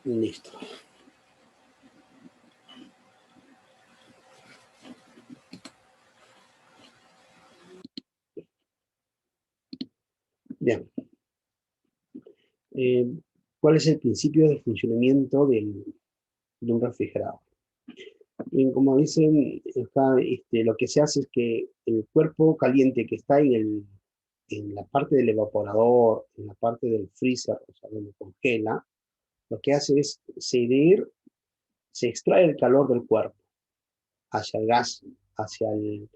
Listo. Bien. ¿Cuál es el principio de funcionamiento de un refrigerador? Bien, como dicen, lo que se hace es que el cuerpo caliente que está en la parte del evaporador, en la parte del freezer, o sea, donde congela, lo que hace es ceder, se extrae el calor del cuerpo hacia el gas, hacia al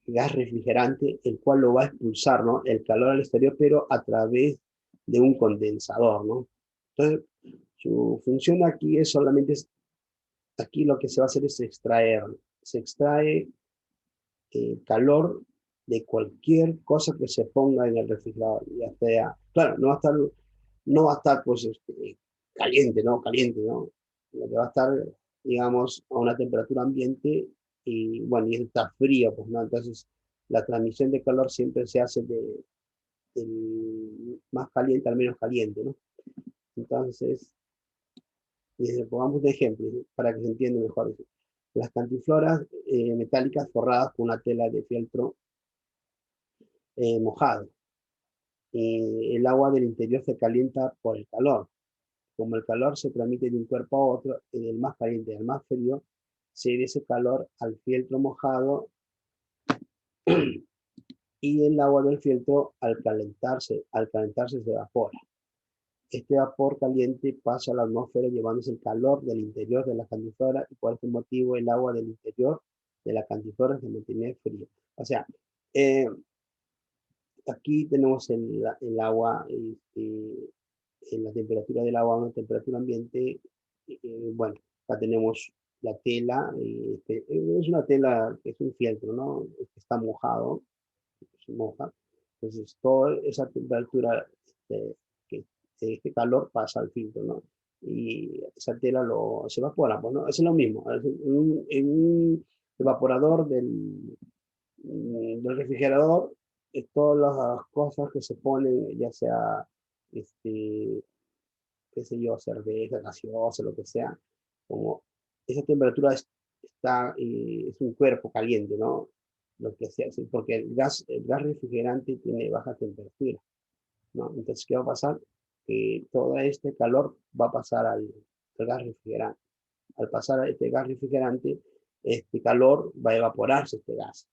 gas refrigerante, el cual lo va a expulsar, ¿no? El calor al exterior, pero a través de un condensador, ¿no? Entonces, su función aquí es solamente, aquí lo que se va a hacer es extraer, se extrae calor de cualquier cosa que se ponga en el refrigerador, ya sea, claro, no va a estar pues caliente, ¿no? Caliente, ¿no? Lo que va a estar, digamos, a una temperatura ambiente y bueno, y está frío, pues, ¿no? Entonces, la transmisión de calor siempre se hace del más caliente al menos caliente, ¿no? Entonces, pongamos un ejemplo para que se entienda mejor. Las cantifloras metálicas forradas con una tela de fieltro mojado. El agua del interior se calienta por el calor. Como el calor se transmite de un cuerpo a otro, del más caliente al más frío, se debe ese calor al fieltro mojado y el agua del fieltro al calentarse se evapora. Este vapor caliente pasa a la atmósfera llevándose el calor del interior de la cantiflora y por este motivo el agua del interior de la cantiflora se mantiene fría. O sea, eh, aquí tenemos el agua, en la temperatura del agua, una temperatura ambiente, bueno, acá tenemos la tela, es una tela que es un fieltro, ¿no? Que está mojado, se moja, entonces toda esa temperatura, que este calor pasa al filtro, ¿no? Y esa tela se evapora, pues, ¿no? Es lo mismo, en un evaporador del refrigerador, todas las cosas que se ponen, ya sea, este, qué sé yo, cerveza, gaseosa, lo que sea, como esa temperatura es un cuerpo caliente, ¿no? Lo que se hace, porque el gas refrigerante tiene baja temperatura, ¿no? Entonces, ¿qué va a pasar? Que todo este calor va a pasar al gas refrigerante. Al pasar a este gas refrigerante, este calor va a evaporarse, este gas,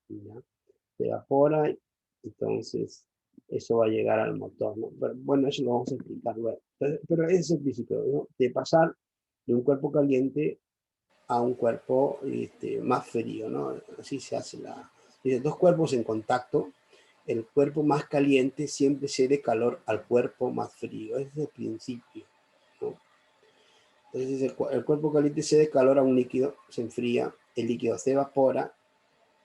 ¿ya? Se evapora, entonces eso va a llegar al motor, ¿no? Pero, bueno, eso lo vamos a explicar luego. Entonces, pero ese es el principio, ¿no? De pasar de un cuerpo caliente a un cuerpo más frío, ¿no? Así se hace dice, dos cuerpos en contacto, el cuerpo más caliente siempre cede calor al cuerpo más frío. Ese es el principio, ¿no? Entonces el cuerpo caliente cede calor a un líquido, se enfría, el líquido se evapora,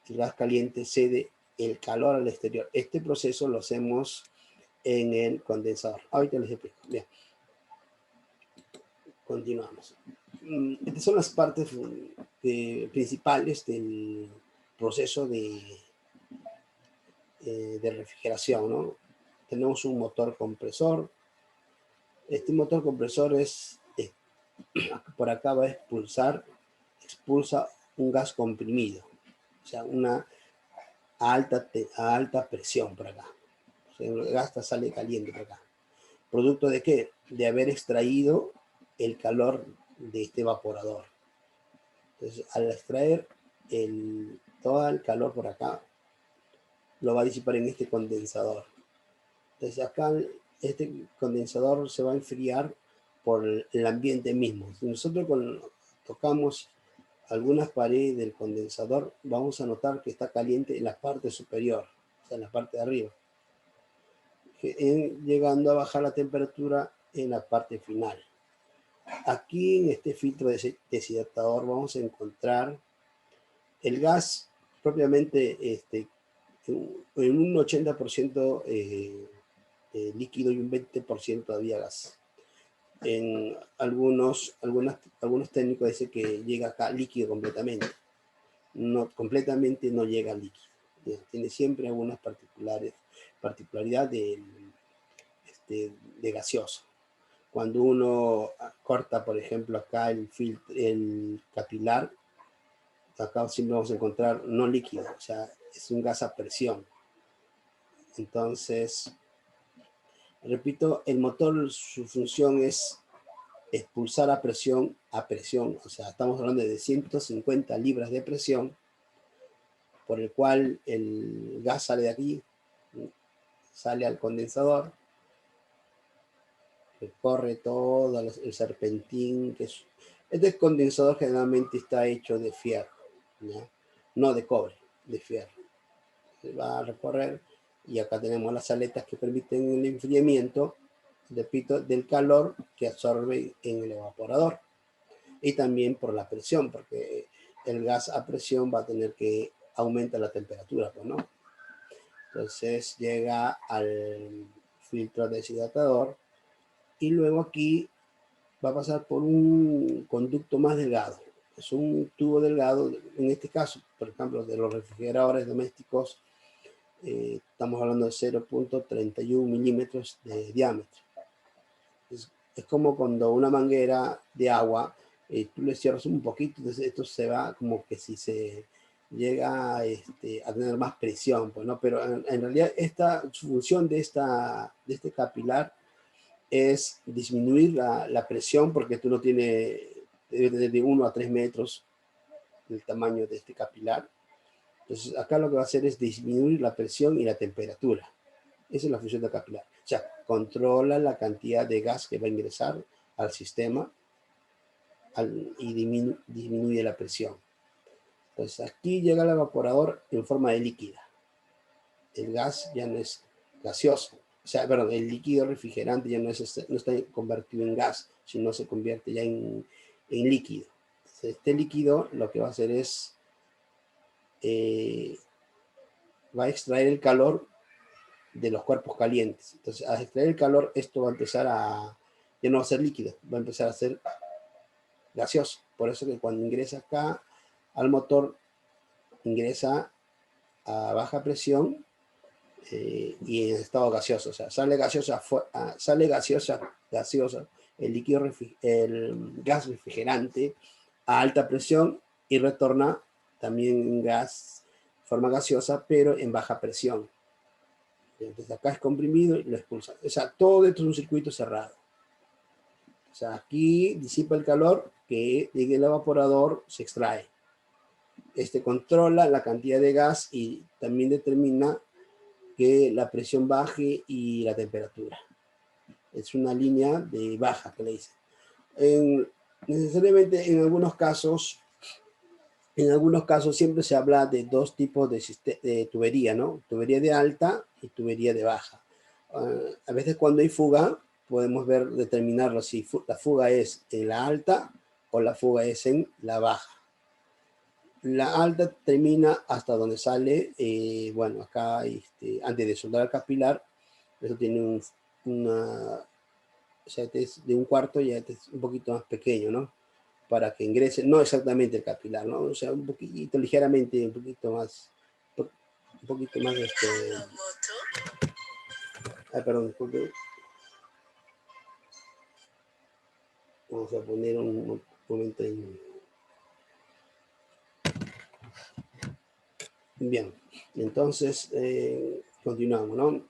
el gas caliente cede el calor al exterior. Este proceso lo hacemos en el condensador. Ahorita les explico. Bien, continuamos. Estas son las partes principales del proceso de refrigeración, ¿no? Tenemos un motor compresor. Este motor compresor por acá va a expulsa un gas comprimido, o sea, a alta presión por acá. O sea, el gas sale caliente por acá. ¿Producto de qué? De haber extraído el calor de este evaporador. Entonces, al extraer todo el calor por acá, lo va a disipar en este condensador. Entonces, acá este condensador se va a enfriar por el ambiente mismo. Si nosotros tocamos algunas paredes del condensador, vamos a notar que está caliente en la parte superior, o sea, en la parte de arriba, llegando a bajar la temperatura en la parte final. Aquí en este filtro deshidratador vamos a encontrar el gas propiamente en un 80% líquido y un 20% todavía gas. En algunos técnicos dicen que llega acá líquido completamente. No, completamente no llega líquido. Tiene siempre algunas particularidades de gaseoso. cuando uno corta, por ejemplo, acá el capilar, acá siempre vamos a encontrar no líquido, o sea, es un gas a presión. Entonces, repito, el motor, su función es expulsar a presión, o sea, estamos hablando de 150 libras de presión, por el cual el gas sale de aquí, sale al condensador, recorre todo el serpentín, este condensador generalmente está hecho de fierro, ¿ya? No de cobre, de fierro. Se va a recorrer y acá tenemos las aletas que permiten el enfriamiento, repito, del calor que absorbe en el evaporador. Y también por la presión, porque el gas a presión va a tener que aumentar la temperatura, pues, ¿no? Entonces llega al filtro deshidratador y luego aquí va a pasar por un conducto más delgado. Es un tubo delgado, en este caso, por ejemplo, de los refrigeradores domésticos, estamos hablando de 0.31 milímetros de diámetro. Es como cuando una manguera de agua, tú le cierras un poquito, entonces esto se va como que si se llega a tener más presión, pues, ¿no? Pero en realidad su función de este capilar es disminuir la presión, porque tú no tienes, debe tener de 1 a 3 metros el tamaño de este capilar. Entonces acá lo que va a hacer es disminuir la presión y la temperatura. Esa es la función del capilar. O sea, controla la cantidad de gas que va a ingresar al sistema y disminuye la presión. Entonces aquí llega el evaporador en forma de líquida. El gas ya no es gaseoso. O sea, perdón, el líquido refrigerante ya no está convertido en gas, sino se convierte ya en líquido. Entonces, este líquido lo que va a hacer es, va a extraer el calor de los cuerpos calientes. Entonces, al extraer el calor, esto va a empezar ya no va a ser líquido, va a empezar a ser gaseoso. Por eso que cuando ingresa acá al motor, ingresa a baja presión y en estado gaseoso. O sea, sale gaseosa el líquido, el gas refrigerante a alta presión y retorna también en gas, forma gaseosa, pero en baja presión. Entonces acá es comprimido y lo expulsa. O sea, todo esto es un circuito cerrado. O sea, aquí disipa el calor que en el evaporador se extrae. Este controla la cantidad de gas y también determina que la presión baje y la temperatura. Es una línea de baja que le dicen. Necesariamente en algunos casos siempre se habla de dos tipos de tubería, ¿no? Tubería de alta y tubería de baja. A veces cuando hay fuga, podemos determinarlo si la fuga es en la alta o la fuga es en la baja. La alta termina hasta donde sale, bueno, acá antes de soldar el capilar, eso tiene o sea, este es de un cuarto y este es un poquito más pequeño, ¿no? Para que ingrese, no exactamente el capilar, ¿no? O sea, un poquito, ligeramente, un poquito más, ay, perdón, disculpe. Vamos a poner un momento en... Bien, entonces, continuamos, ¿no?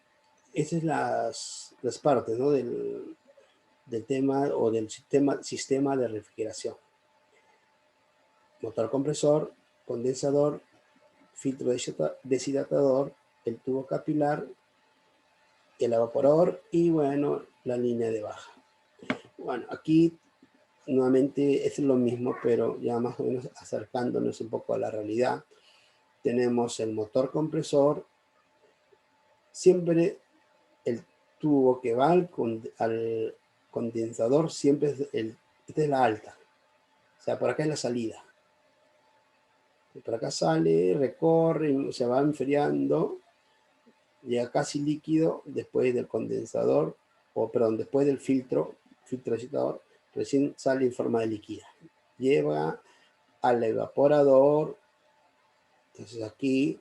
Esas son las partes, ¿no? Del tema o del sistema de refrigeración. Motor compresor, condensador, filtro deshidratador, el tubo capilar, el evaporador y, bueno, la línea de baja. Bueno, aquí nuevamente es lo mismo, pero ya más o menos acercándonos un poco a la realidad. Tenemos el motor compresor, siempre el tubo que va al condensador siempre esta es la alta, o sea, por acá es la salida. Por acá sale, recorre, se va enfriando, llega casi líquido después del condensador, perdón, después del filtro deshidratador, recién sale en forma de líquida. Lleva al evaporador, entonces aquí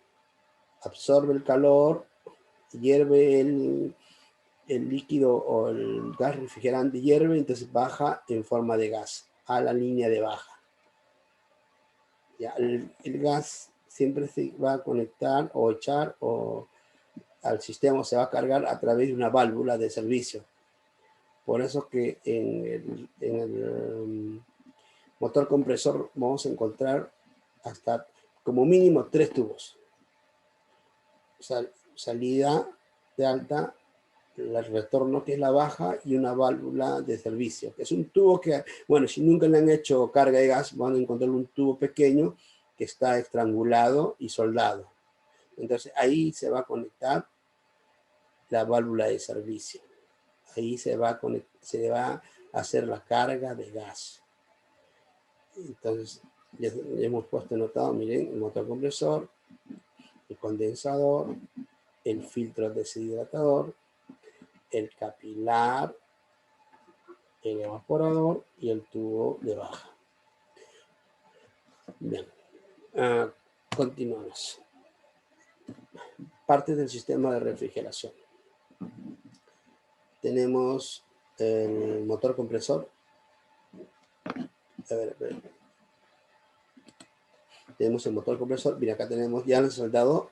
absorbe el calor, hierve el líquido o el gas refrigerante hierve, entonces baja en forma de gas a la línea de baja. Ya, el gas siempre se va a conectar o echar o al sistema, se va a cargar a través de una válvula de servicio. Por eso que en el motor compresor vamos a encontrar hasta como mínimo 3 tubos. Salida de alta, el retorno que es la baja y una válvula de servicio, que es un tubo que, bueno, si nunca le han hecho carga de gas, van a encontrar un tubo pequeño que está estrangulado y soldado. Entonces ahí se va a conectar la válvula de servicio. Ahí se va a hacer la carga de gas. Entonces ya hemos puesto notado, miren, el motor compresor, el condensador, el filtro deshidratador, el capilar, el evaporador y el tubo de baja. Bien, continuamos. Parte del sistema de refrigeración. Tenemos el motor compresor. A ver. Tenemos el motor compresor. Mira, acá tenemos ya el soldado.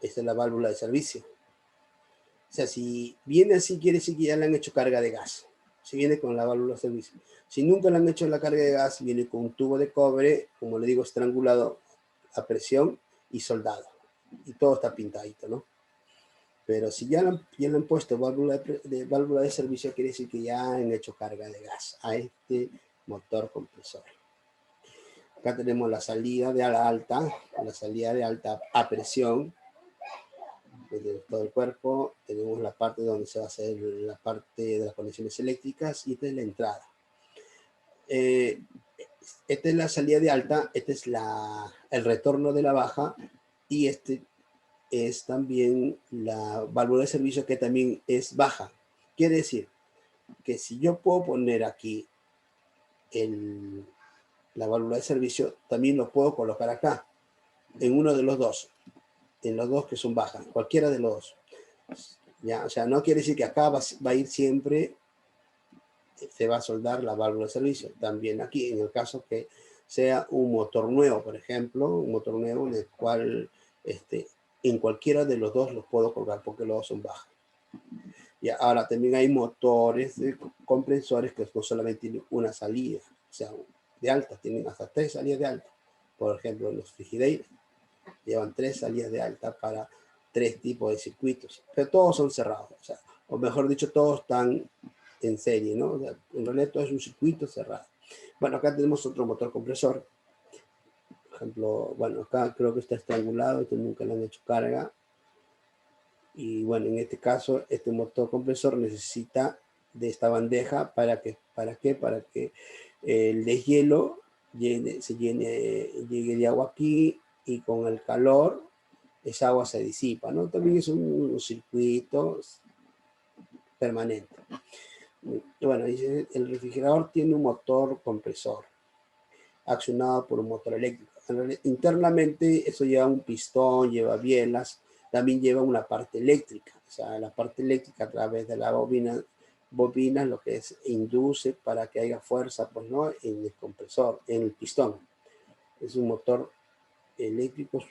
Esta es la válvula de servicio. O sea, si viene así, quiere decir que ya le han hecho carga de gas. Si viene con la válvula de servicio. Si nunca le han hecho la carga de gas, viene con un tubo de cobre, como le digo, estrangulado a presión y soldado. Y todo está pintadito, ¿no? Pero si ya le han puesto válvula de servicio, quiere decir que ya han hecho carga de gas a este motor compresor. Acá tenemos la salida de alta a presión de todo el cuerpo. Tenemos la parte donde se va a hacer la parte de las conexiones eléctricas y esta es la entrada. Esta es la salida de alta, este es el retorno de la baja y este es también la válvula de servicio que también es baja. Quiere decir que si yo puedo poner aquí la válvula de servicio, también lo puedo colocar acá, en uno de los dos, en los dos que son bajas, cualquiera de los dos. ¿Ya? O sea, no quiere decir que acá va a ir siempre, se va a soldar la válvula de servicio. También aquí, en el caso que sea un motor nuevo, por ejemplo, un motor nuevo en el cual en cualquiera de los dos los puedo colgar porque los dos son bajas. Y ahora también hay motores de compresores que no solamente tienen una salida, o sea, de alta, tienen hasta 3 salidas de alta. Por ejemplo, los Frigidaire llevan 3 salidas de alta para 3 tipos de circuitos, pero todos son cerrados, o mejor dicho, todos están en serie, ¿no? O sea, en realidad todo es un circuito cerrado. Bueno, acá tenemos otro motor compresor. Por ejemplo, bueno, acá creo que está estrangulado, este nunca le han hecho carga. Y bueno, en este caso, este motor compresor necesita de esta bandeja ¿para qué? Para que el deshielo llegue de agua aquí y con el calor esa agua se disipa, ¿no? También es un circuito permanente. Bueno, el refrigerador tiene un motor compresor accionado por un motor eléctrico. Internamente eso lleva un pistón, lleva bielas, también lleva una parte eléctrica. O sea, la parte eléctrica a través de la bobina lo que induce para que haya fuerza, pues, ¿no? En el compresor, en el pistón. Es un motor eléctrico, es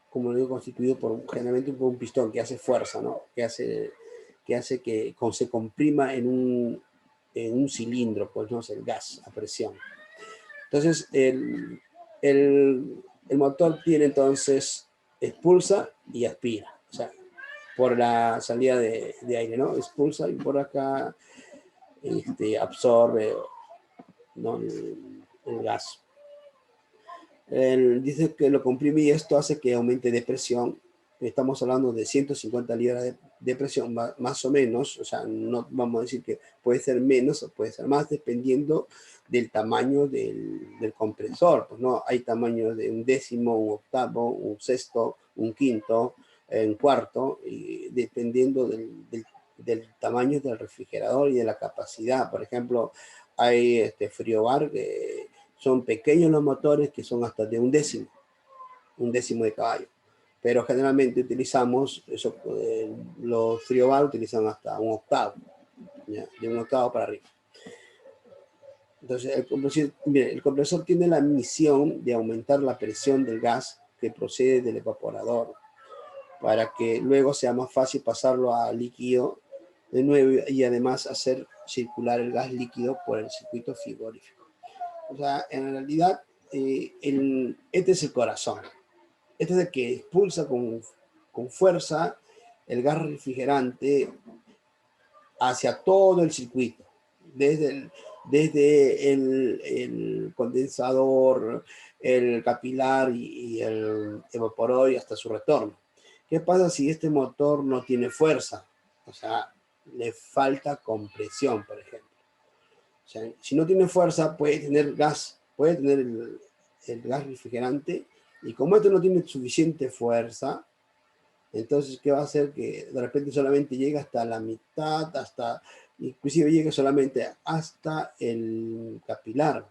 como lo digo, constituido generalmente por un pistón que hace fuerza, ¿no? Que hace que se comprima en un cilindro, pues, ¿no? Es el gas a presión. Entonces, el motor tiene entonces, expulsa y aspira, o sea, por la salida de aire, ¿no? Expulsa y por acá absorbe, ¿no? el gas. Dice que lo comprime y esto hace que aumente de presión. Estamos hablando de 150 libras de presión, más o menos. O sea, no vamos a decir que puede ser menos o puede ser más, dependiendo del tamaño del compresor. Pues no, hay tamaños de un décimo, un octavo, un sexto, un quinto, un cuarto, y dependiendo del tamaño del refrigerador y de la capacidad. Por ejemplo, hay frigobar son pequeños los motores que son hasta de un décimo de caballo. pero generalmente utilizamos, eso, los frigobar utilizan hasta un octavo, ¿ya? De un octavo para arriba. Entonces, mire, el compresor tiene la misión de aumentar la presión del gas que procede del evaporador, para que luego sea más fácil pasarlo a líquido de nuevo y además hacer circular el gas líquido por el circuito frigorífico. O sea, en realidad, este es el corazón. Este es el que expulsa con fuerza el gas refrigerante hacia todo el circuito, desde el condensador, el capilar y el evaporador y hasta su retorno. ¿Qué pasa si este motor no tiene fuerza? O sea, le falta compresión, por ejemplo. O sea, si no tiene fuerza, puede tener gas, puede tener el gas refrigerante, y como esto no tiene suficiente fuerza, entonces, ¿qué va a hacer? Que de repente solamente llega hasta la mitad, inclusive llega solamente hasta el capilar,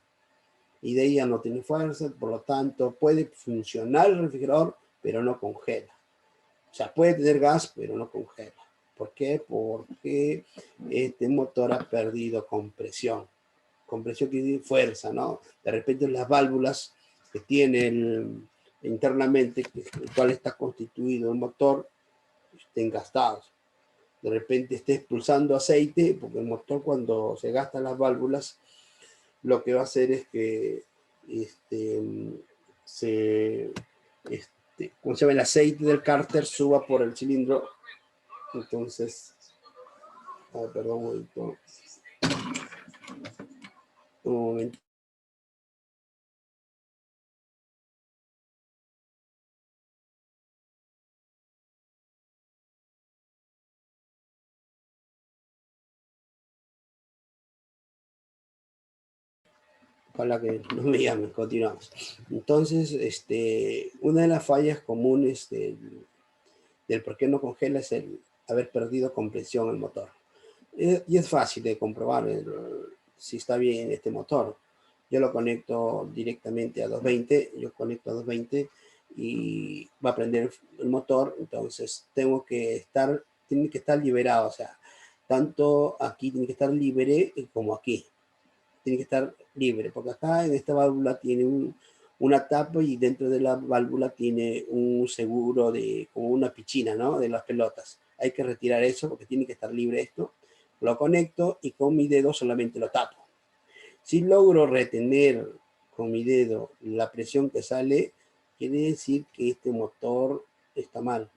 y de ahí ya no tiene fuerza, por lo tanto puede funcionar el refrigerador, pero no congela. O sea, puede tener gas, pero no congela. ¿Por qué? Porque este motor ha perdido compresión. Compresión quiere decir fuerza, ¿no? De repente las válvulas que tienen internamente, el cual está constituido el motor, estén gastados. De repente esté expulsando aceite, porque el motor, cuando se gastan las válvulas, lo que va a hacer es que ¿cómo se llama? El aceite del cárter suba por el cilindro. Entonces, perdón un momento. Un momento. Ojalá que no me llamen, continuamos. Entonces, una de las fallas comunes del por qué no congela es el haber perdido compresión el motor. Y es fácil de comprobar si está bien este motor. Yo lo conecto directamente a 220, yo conecto a 220 y va a prender el motor, entonces tiene que estar liberado, o sea, tanto aquí tiene que estar libre como aquí. Tiene que estar libre, porque acá en esta válvula tiene una tapa, y dentro de la válvula tiene un seguro como una pichina, ¿no? De las pelotas. Hay que retirar eso porque tiene que estar libre esto. Lo conecto y con mi dedo solamente lo tapo. Si logro retener con mi dedo la presión que sale, quiere decir que este motor está mal.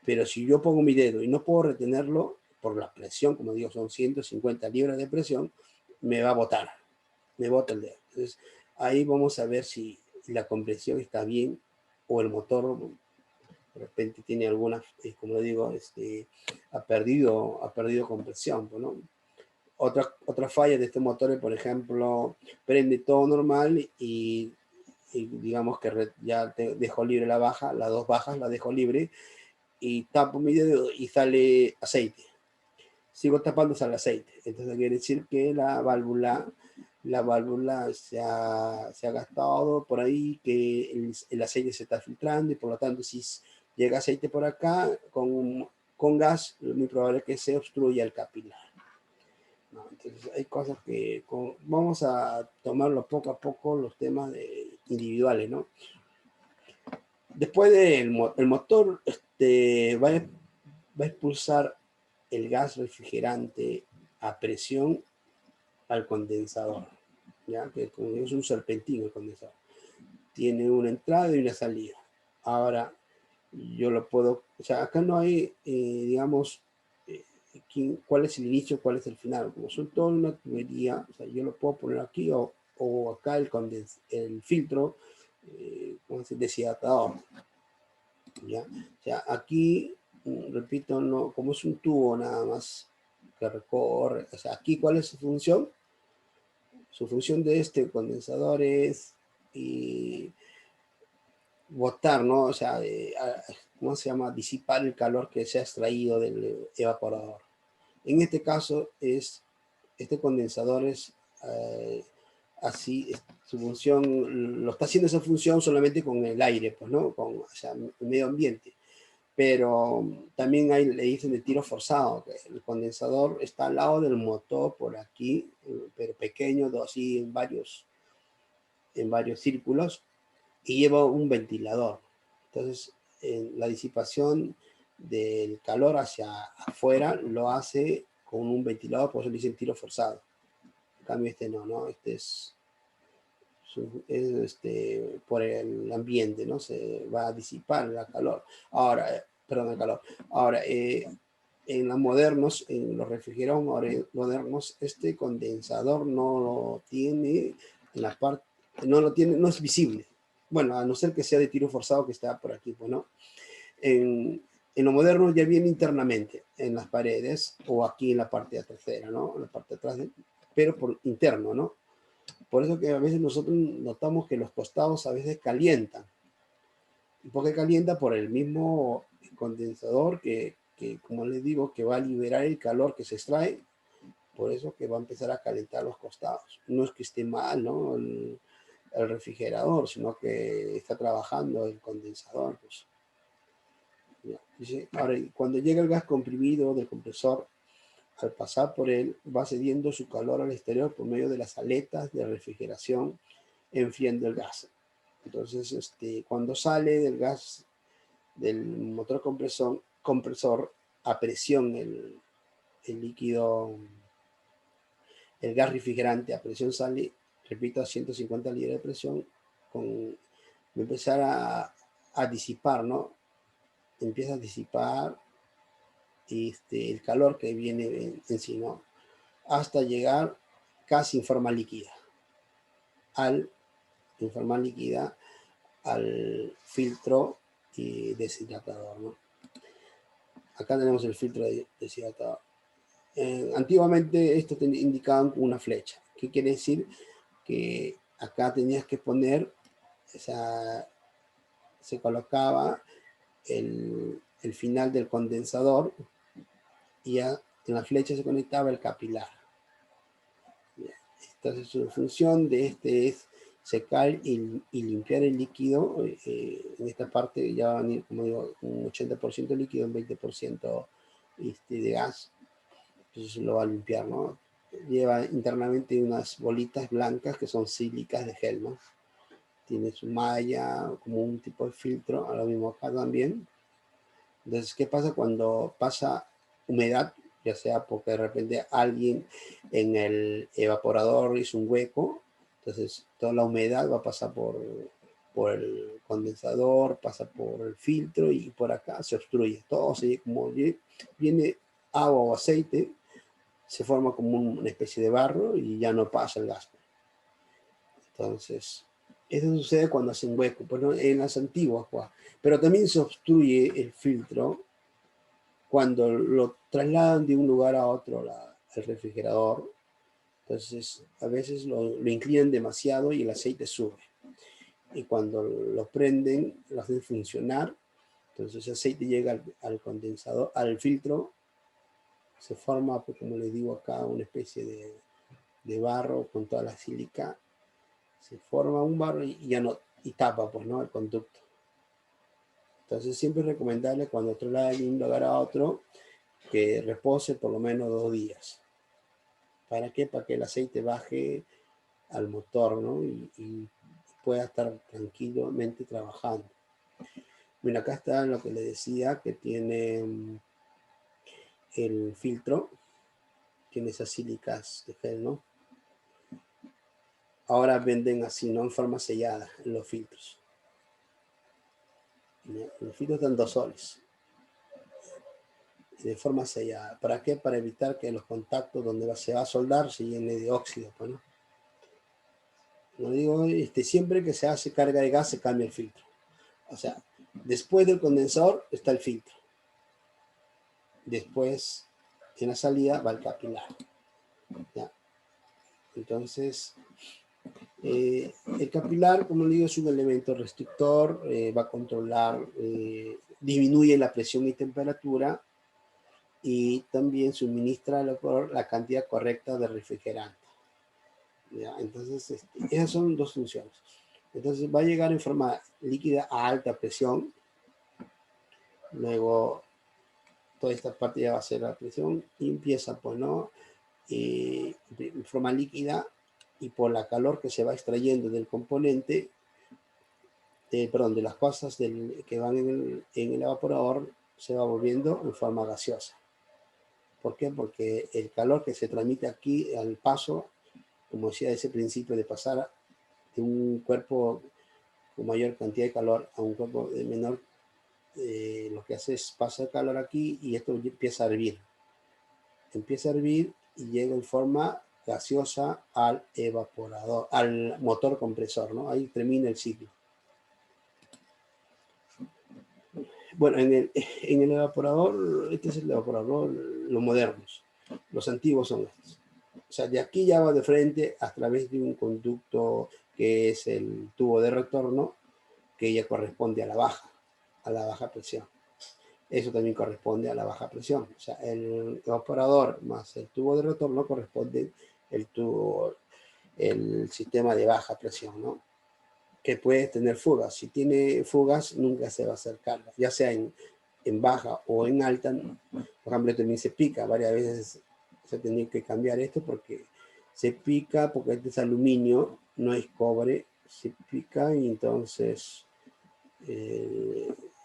Pero si yo pongo mi dedo y no puedo retenerlo por la presión, como digo, son 150 libras de presión, me va a botar. Me bota el dedo. Entonces, ahí vamos a ver si la compresión está bien, o el motor de repente tiene alguna, como digo, ha perdido compresión, ¿no? Otra falla de este motor es, por ejemplo, prende todo normal y digamos que ya te dejo libre las dos bajas las dejo libre, y tapo mi dedo y sale aceite. Sigo tapando, sale aceite. Entonces quiere decir que la válvula se ha gastado por ahí, que el aceite se está filtrando, y por lo tanto, si llega aceite por acá con gas, es muy probable que se obstruya el capilar, ¿no? Entonces hay cosas que vamos a tomarlo poco a poco, los temas individuales, ¿no? Después el motor va a expulsar el gas refrigerante a presión al condensador, ¿ya? Que es un serpentín el condensador. Tiene una entrada y una salida. Ahora, yo lo puedo, o sea, acá no hay, digamos, cuál es el inicio, cuál es el final. Como son toda una tubería, o sea, yo lo puedo poner aquí o acá el filtro, ¿cómo se decía? ¿Ya? O sea, aquí, repito, no, como es un tubo nada más que recorre, o sea, aquí, ¿cuál es su función? Su función de este condensador es botar, ¿no? O sea, ¿cómo se llama? Disipar el calor que se ha extraído del evaporador. En este caso, este condensador es así, su función, lo está haciendo esa función solamente con el aire, pues, ¿no? O sea, el medio ambiente. pero también hay, le dicen de tiro forzado, que el condensador está al lado del motor por aquí, pero pequeño, así en varios círculos, y lleva un ventilador. Entonces, la disipación del calor hacia afuera lo hace con un ventilador, por eso le dicen tiro forzado. En cambio, este no, ¿no? Este es por el ambiente, ¿no? Se va a disipar la calor. Ahora, perdón, el calor. Ahora, en los modernos, en los refrigeradores modernos, este condensador no lo tiene en la parte, no lo tiene, no es visible. Bueno, a no ser que sea de tiro forzado que está por aquí, pues, ¿no? En lo moderno ya viene internamente en las paredes o aquí en la parte trasera, ¿no? En la parte de atrás, pero por interno, ¿no? Por eso que a veces nosotros notamos que los costados a veces calientan. ¿Y por qué calienta? Por el mismo condensador que, como les digo, que va a liberar el calor que se extrae. Por eso que va a empezar a calentar los costados. No es que esté mal, ¿no? El refrigerador, sino que está trabajando el condensador. Pues. Ahora, cuando llega el gas comprimido del compresor, al pasar por él, va cediendo su calor al exterior por medio de las aletas de refrigeración, enfriando el gas. Entonces, cuando sale del gas del motor compresor a presión, el líquido, el gas refrigerante a presión sale, repito, a 150 libras de presión, empezar a disipar, ¿no? Empieza a disipar el calor que viene en sí, ¿no? Hasta llegar casi en forma líquida, en forma líquida al filtro y deshidratador, ¿no? Acá tenemos el filtro deshidratador. Antiguamente esto te indicaban una flecha. ¿Qué quiere decir? Que acá tenías que poner, se colocaba el final del condensador y ya en la flecha se conectaba el capilar. Entonces su función de este es secar y limpiar el líquido. En esta parte ya va a venir, como digo, un 80% líquido, un 20% de gas. Entonces lo va a limpiar, ¿no? Lleva internamente unas bolitas blancas que son sílicas de gel, ¿no? Tiene su malla, como un tipo de filtro, ahora mismo acá también. Entonces, ¿qué pasa cuando pasa humedad? Ya sea porque de repente alguien en el evaporador hizo un hueco, entonces toda la humedad va a pasar por el condensador, pasa por el filtro y por acá se obstruye. Todo como viene agua o aceite, se forma como una especie de barro y ya no pasa el gas. Entonces, eso sucede cuando hacen hueco, pues no, en las antiguas, pues. Pero también se obstruye el filtro cuando lo trasladan de un lugar a otro el refrigerador. Entonces, a veces lo inclinan demasiado y el aceite sube. Y cuando lo prenden, lo hacen funcionar, entonces el aceite llega al condensador, al filtro, se forma, pues, como les digo acá, una especie de barro con toda la sílica. Se forma un barro y ya no, y tapa, pues, ¿no? El conducto. Entonces, siempre es recomendable cuando trasladan de un lugar a otro que repose por lo menos 2 días. ¿Para qué? Para que el aceite baje al motor, ¿no? Y pueda estar tranquilamente trabajando. Bueno, acá está lo que le decía, que tiene el filtro, tiene esas sílicas de gel, ¿no? Ahora venden así, ¿no? En forma sellada, en los filtros. Los filtros están 2 soles. De forma sellada. ¿Para qué? Para evitar que los contactos donde se va a soldar se llene de óxido, pues, ¿no? Como digo, siempre que se hace carga de gas se cambia el filtro. O sea, después del condensador está el filtro. Después, en la salida va el capilar. ¿Ya? Entonces, el capilar, como le digo, es un elemento restrictor, va a controlar, disminuye la presión y temperatura y también suministra la cantidad correcta de refrigerante. ¿Ya? Entonces, esas son 2 funciones. Entonces, va a llegar en forma líquida a alta presión Luego toda esta parte ya va a ser la presión y empieza, pues, ¿no? En forma líquida, y por la calor que se va extrayendo del componente, perdón, de las cosas que van en el evaporador, se va volviendo en forma gaseosa. ¿Por qué? Porque el calor que se transmite aquí al paso, como decía, ese principio de pasar de un cuerpo con mayor cantidad de calor a un cuerpo de menor, lo que hace es pasar calor aquí y esto empieza a hervir. Empieza a hervir y llega en forma gaseosa al evaporador, al motor compresor, ¿no? Ahí termina el ciclo. Bueno, en el evaporador, este es el evaporador, los modernos. Los antiguos son estos. O sea, de aquí ya va de frente a través de un conducto que es el tubo de retorno, que ya corresponde a la baja presión. Eso también corresponde a la baja presión. O sea, el evaporador más el tubo de retorno corresponde el sistema de baja presión, ¿no? Que puede tener fugas. Si tiene fugas, nunca se va a hacer carga, ya sea en baja o en alta. Por ejemplo, también se pica. Varias veces se ha tenido que cambiar esto porque se pica, porque este es aluminio, no es cobre, se pica y entonces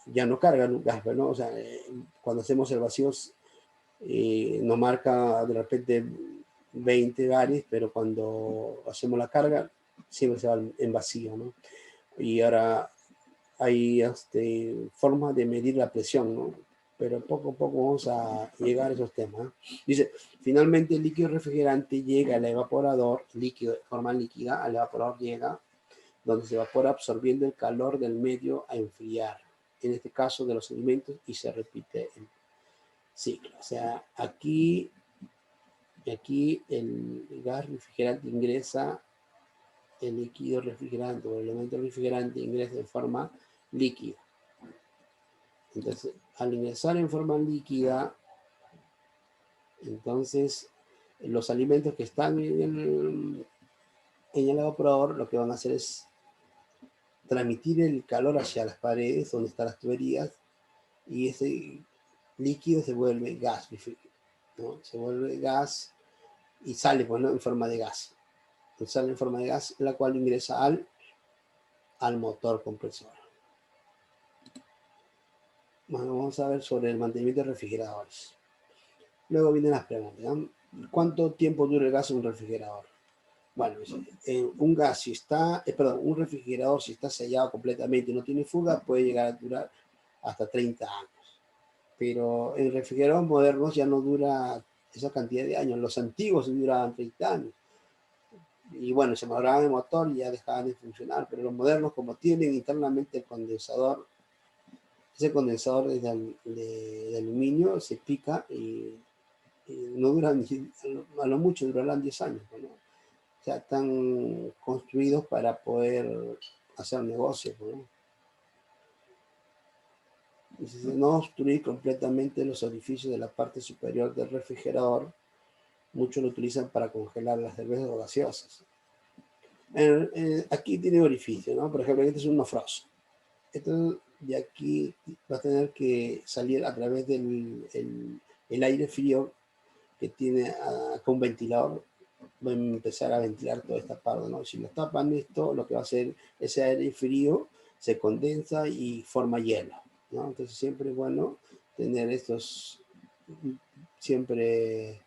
ya no carga el gas, ¿no? O sea, cuando hacemos el vacío nos marca de repente 20 bares, pero cuando hacemos la carga siempre se va en vacío, ¿no? Y ahora hay formas de medir la presión, ¿no? Pero poco a poco vamos a llegar a esos temas. Dice, finalmente el líquido refrigerante llega al evaporador, líquido de forma líquida, al evaporador llega, donde se evapora absorbiendo el calor del medio a enfriar, en este caso de los alimentos, y se repite el ciclo. O sea, aquí el gas refrigerante ingresa, el líquido refrigerante o el elemento refrigerante ingresa en forma líquida. Entonces, al ingresar en forma líquida, entonces los alimentos que están en el evaporador lo que van a hacer es transmitir el calor hacia las paredes donde están las tuberías, y ese líquido se vuelve gas, ¿no? Se vuelve gas y sale, pues, ¿no? En forma de gas. Sale en forma de gas, la cual ingresa al motor compresor. Bueno, vamos a ver sobre el mantenimiento de refrigeradores. Luego vienen las preguntas, ¿no? ¿Cuánto tiempo dura el gas en un refrigerador? Bueno, un gas, si está, un refrigerador, si está sellado completamente y no tiene fuga, puede llegar a durar hasta 30 años. Pero en refrigeradores modernos ya no dura esa cantidad de años. Los antiguos duraban 30 años. Y bueno, se mejoraban el motor y ya dejaban de funcionar. Pero los modernos, como tienen internamente el condensador, ese condensador es de aluminio, se pica y no duran, a lo mucho durarán 10 años, ¿no? O sea, están construidos para poder hacer negocios, ¿no? No obstruir completamente los orificios de la parte superior del refrigerador. Muchos lo utilizan para congelar las cervezas o gaseosas. Aquí tiene orificio, ¿no? Por ejemplo, este es un no frost. Esto de aquí va a tener que salir a través del el aire frío que tiene acá un ventilador. Va a empezar a ventilar toda esta parte, ¿no? Si lo tapan esto, lo que va a hacer, ese aire frío se condensa y forma hielo, ¿no? Entonces siempre es bueno tener estos siempre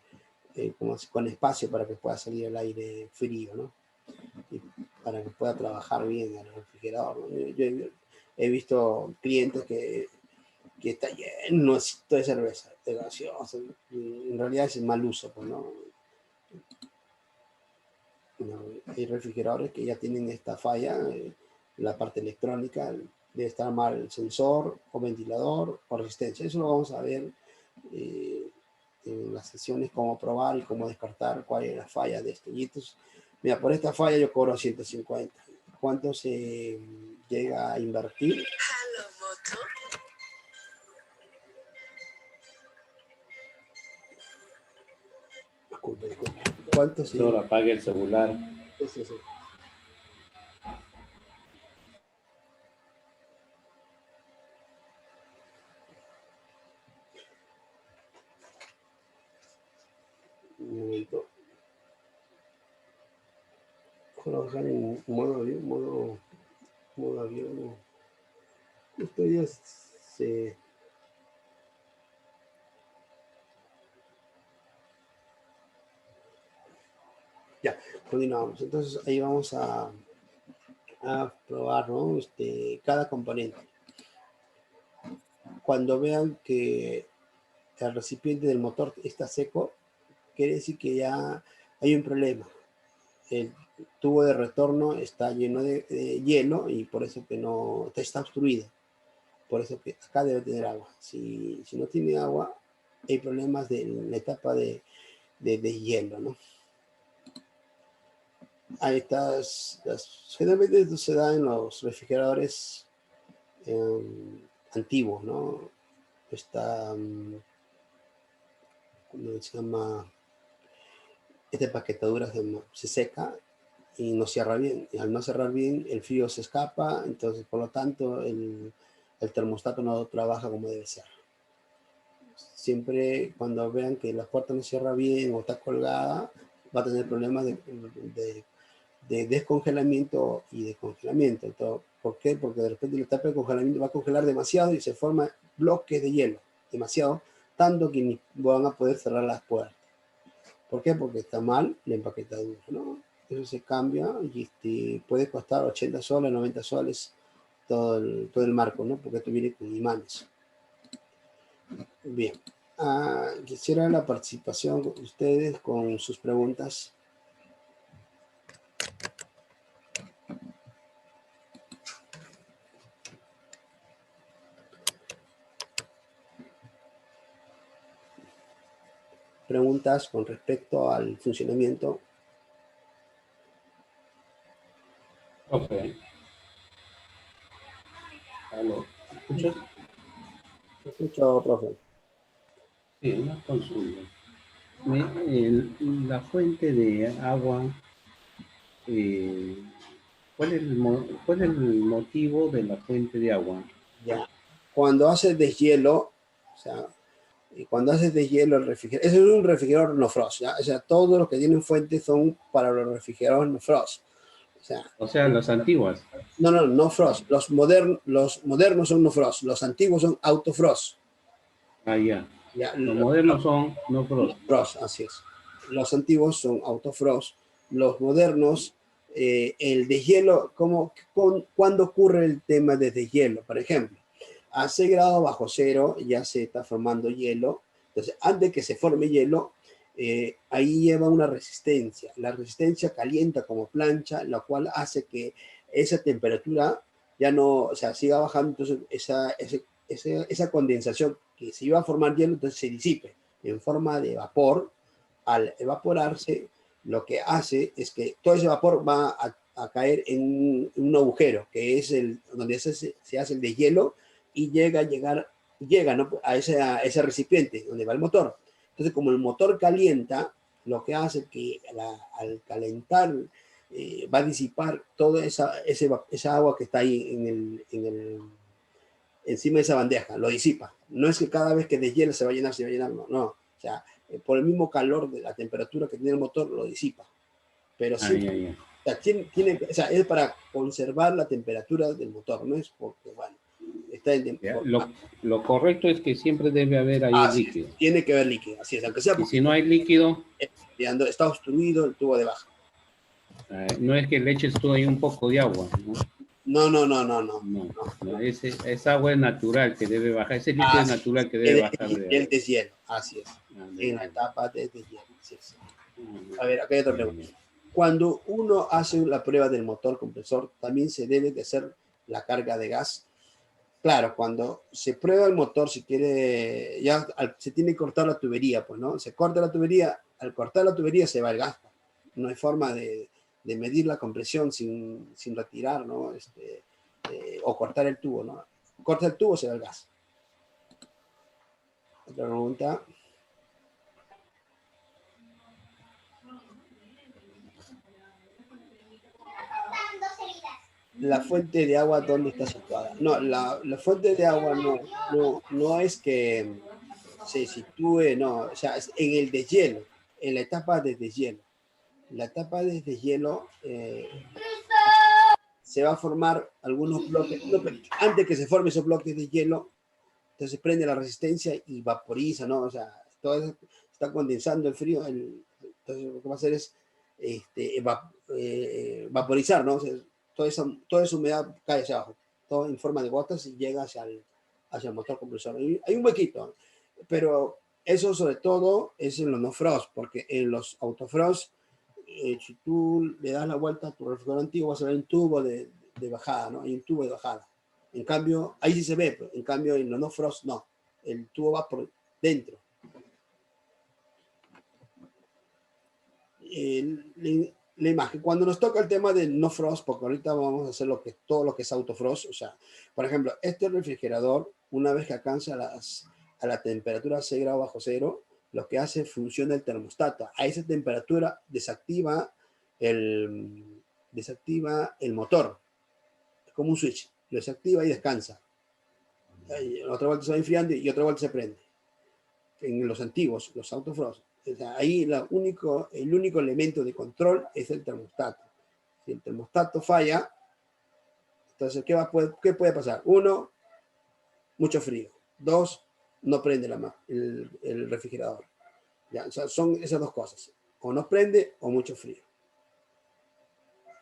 como con espacio para que pueda salir el aire frío, ¿no? Y para que pueda trabajar bien el refrigerador, ¿no? Yo he visto clientes que está lleno de cerveza, de gaseosa, en realidad es el mal uso, pues, ¿no? Hay refrigeradores que ya tienen esta falla, la parte electrónica, debe estar mal el sensor o ventilador o resistencia. Eso lo vamos a ver en las sesiones, cómo probar y cómo descartar cuál es la falla de esto. Y entonces, mira, por esta falla yo cobro 150. ¿Cuánto se llega a invertir? Disculpe. ¿Cuánto se Solo apague el celular. Sí. Colocar en modo avión, modo avión. Esto ya se... Ya, continuamos. Entonces ahí vamos a probar, ¿no? Cada componente. Cuando vean que el recipiente del motor está seco, quiere decir que ya hay un problema. El tubo de retorno está lleno de hielo y por eso que no está obstruido. Por eso que acá debe tener agua. Si no tiene agua, hay problemas de la etapa de hielo, ¿no? Hay generalmente esto se da en los refrigeradores antiguos, ¿no? Está, ¿cómo se llama? Esta empaquetadura se seca y no cierra bien. Y al no cerrar bien, el frío se escapa, entonces por lo tanto el termostato no trabaja como debe ser. Siempre cuando vean que la puerta no cierra bien o está colgada, va a tener problemas de descongelamiento y de congelamiento. Entonces, ¿por qué? Porque de repente la etapa de congelamiento va a congelar demasiado y se forman bloques de hielo, demasiado, tanto que ni van a poder cerrar las puertas. ¿Por qué? Porque está mal la empaquetadura, ¿no? Eso se cambia y puede costar 80 soles, 90 soles todo el marco, ¿no? Porque esto viene con imanes. Bien. Quisiera la participación de ustedes con sus preguntas. Preguntas con respecto al funcionamiento. Ok. ¿Aló? ¿Me escuchas? Escucho, profe. Sí, una consulta. La fuente de agua, ¿cuál es cuál es el motivo de la fuente de agua? Ya. Cuando haces deshielo, o sea, cuando haces deshielo el refrigerador, eso es un refrigerador no frost, ¿ya? O sea, todos los que tienen fuentes son para los refrigeradores no frost. O sea, las antiguas. No frost. Los modernos son no frost, los antiguos son autofrost. Ah, ya. Ya, Los modernos son no frost. frost, así es. Los antiguos son autofrost. Los modernos, el deshielo, ¿cuándo ocurre el tema de deshielo? Por ejemplo, a 6 grados bajo cero ya se está formando hielo. Entonces, antes que se forme hielo, ahí lleva una resistencia. La resistencia calienta como plancha, lo cual hace que esa temperatura ya no, o sea, siga bajando. Entonces, esa condensación que se iba a formar hielo, entonces se disipe en forma de vapor. Al evaporarse, lo que hace es que todo ese vapor va a caer en un agujero, que es donde se hace el deshielo y llega, ¿no? a ese recipiente donde va el motor. Entonces, como el motor calienta, lo que hace que al calentar va a disipar toda esa agua que está ahí encima de esa bandeja, lo disipa. No es que cada vez que deshiela se va a llenar, no. O sea, por el mismo calor de la temperatura que tiene el motor, lo disipa. Pero Ah, sí, ya, ya. o sea, o sea, es para conservar la temperatura del motor, no es porque, bueno, está en Ya, lo correcto es que siempre debe haber ahí así es, líquido. tiene que haber líquido, así es, aunque sea Y si no poquito, hay líquido, está obstruido el tubo de baja. no es que le eches tú ahí un poco de agua, ¿no? No. No, esa agua es natural que debe bajar, ese líquido es Así natural que debe es, bajar de el ahí. deshielo, así es, en la etapa de deshielo, así es. A ver, acá hay otra pregunta. Cuando uno hace la prueba del motor compresor, también se debe de hacer la carga de gas. Claro, cuando se prueba el motor, si quiere, ya se tiene que cortar la tubería, pues, ¿no? Se corta la tubería, al cortar la tubería se va el gas. No hay forma de medir la compresión sin retirar, ¿no? O cortar el tubo, ¿no? Corta el tubo, se va el gas. Otra pregunta. La fuente de agua, ¿dónde está situada? No, la fuente de agua no es que se sitúe, no, o sea, es en el deshielo, en la etapa de deshielo. La etapa de deshielo se va a formar algunos bloques, antes que se formen esos bloques de hielo, entonces prende la resistencia y vaporiza, ¿no? O sea, todo eso está condensando el frío, entonces lo que va a hacer es vaporizar, ¿no? O sea, toda esa humedad cae hacia abajo, todo en forma de gotas y llega hacia el motor compresor. Hay un huequito, pero eso sobre todo es en los no frost, porque en los autofrost, si tú le das la vuelta a tu refrigerador antiguo, vas a ver un tubo de bajada, ¿no? Hay un tubo de bajada. En cambio, ahí sí se ve, pero en cambio en los no frost no. El tubo va por dentro. La imagen, cuando nos toca el tema de no frost, porque ahorita vamos a hacer todo lo que es autofrost, o sea, por ejemplo, este refrigerador, una vez que alcanza a la temperatura 6 grados bajo cero, lo que hace funciona el termostato. A esa temperatura desactiva el motor. Es como un switch. Lo desactiva y descansa. Otra vuelta se va enfriando y otra vuelta se prende. En los antiguos, los autofrost. O sea, ahí el único elemento de control es el termostato. Si el termostato falla, entonces, ¿qué puede pasar? Uno, mucho frío. Dos, no prende el refrigerador. ¿Ya? O sea, son esas dos cosas. O no prende o mucho frío.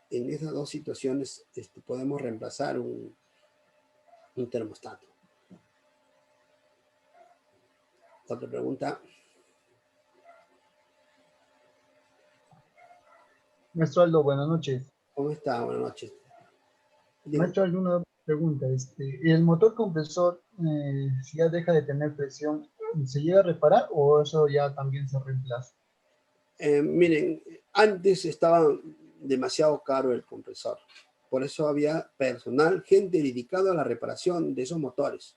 En esas dos situaciones podemos reemplazar un termostato. Otra pregunta. Maestro Aldo, buenas noches. ¿Cómo está? Buenas noches. Maestro Aldo, una pregunta. ¿El motor compresor, si ya deja de tener presión, se llega a reparar o eso ya también se reemplaza? Miren, antes estaba demasiado caro el compresor. Por eso había personal, gente dedicada a la reparación de esos motores.